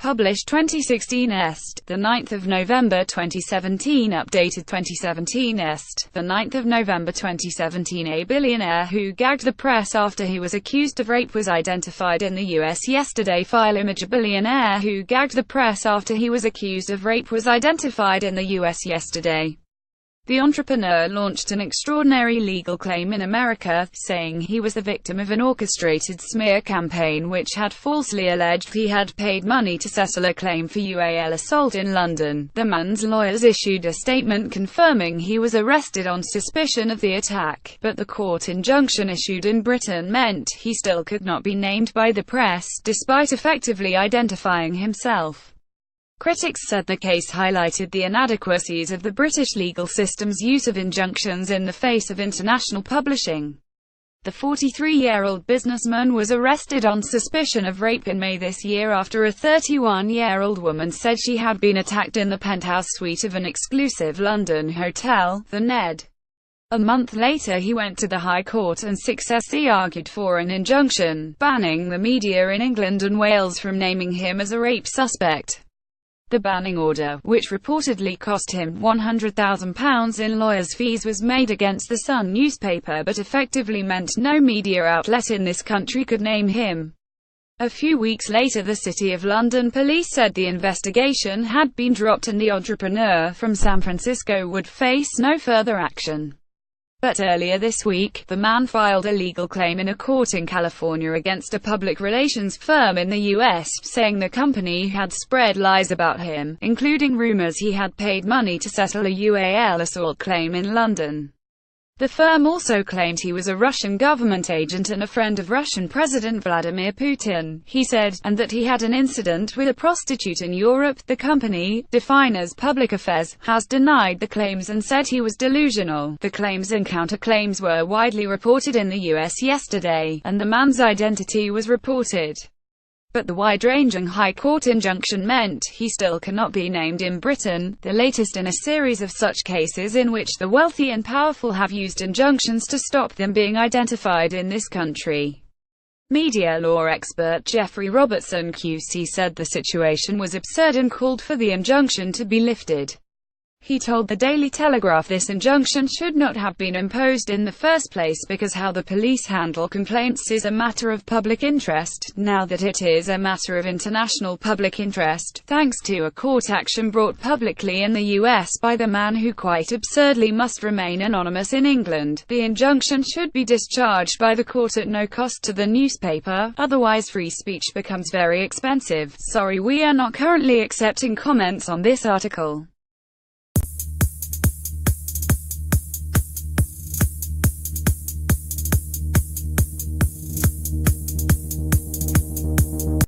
Published 2016 est. The 9th of November 2017. Updated 2017 est. The 9th of November 2017. A billionaire who gagged the press after he was accused of rape was identified in the U.S. yesterday. File imageA billionaire who gagged the press after he was accused of rape was identified in the U.S. yesterday. The entrepreneur launched an extraordinary legal claim in America, saying he was the victim of an orchestrated smear campaign which had falsely alleged he had paid money to settle a claim for UAL assault in London. The man's lawyers issued a statement confirming he was arrested on suspicion of the attack, but the court injunction issued in Britain meant he still could not be named by the press, despite effectively identifying himself. Critics said the case highlighted the inadequacies of the British legal system's use of injunctions in the face of international publishing. The 43-year-old businessman was arrested on suspicion of rape in May this year after a 31-year-old woman said she had been attacked in the penthouse suite of an exclusive London hotel, the Ned. A month later he went to the High Court and successfully argued for an injunction, banning the media in England and Wales from naming him as a rape suspect. The banning order, which reportedly cost him £100,000 in lawyers' fees, was made against the Sun newspaper but effectively meant no media outlet in this country could name him. A few weeks later, the City of London police said the investigation had been dropped and the entrepreneur from San Francisco would face no further action. But earlier this week, the man filed a legal claim in a court in California against a public relations firm in the U.S., saying the company had spread lies about him, including rumors he had paid money to settle a UAL assault claim in London. The firm also claimed he was a Russian government agent and a friend of Russian President Vladimir Putin, he said, and that he had an incident with a prostitute in Europe. The company, defined as Public Affairs, has denied the claims and said he was delusional. The claims and counterclaims were widely reported in the US yesterday, and the man's identity was reported. But the wide-ranging High Court injunction meant he still cannot be named in Britain, the latest in a series of such cases in which the wealthy and powerful have used injunctions to stop them being identified in this country. Media law expert Jeffrey Robertson QC said the situation was absurd and called for the injunction to be lifted. He told the Daily Telegraph this injunction should not have been imposed in the first place because how the police handle complaints is a matter of public interest, now that it is a matter of international public interest, thanks to a court action brought publicly in the US by the man who quite absurdly must remain anonymous in England. The injunction should be discharged by the court at no cost to the newspaper, otherwise free speech becomes very expensive. Sorry, we are not currently accepting comments on this article.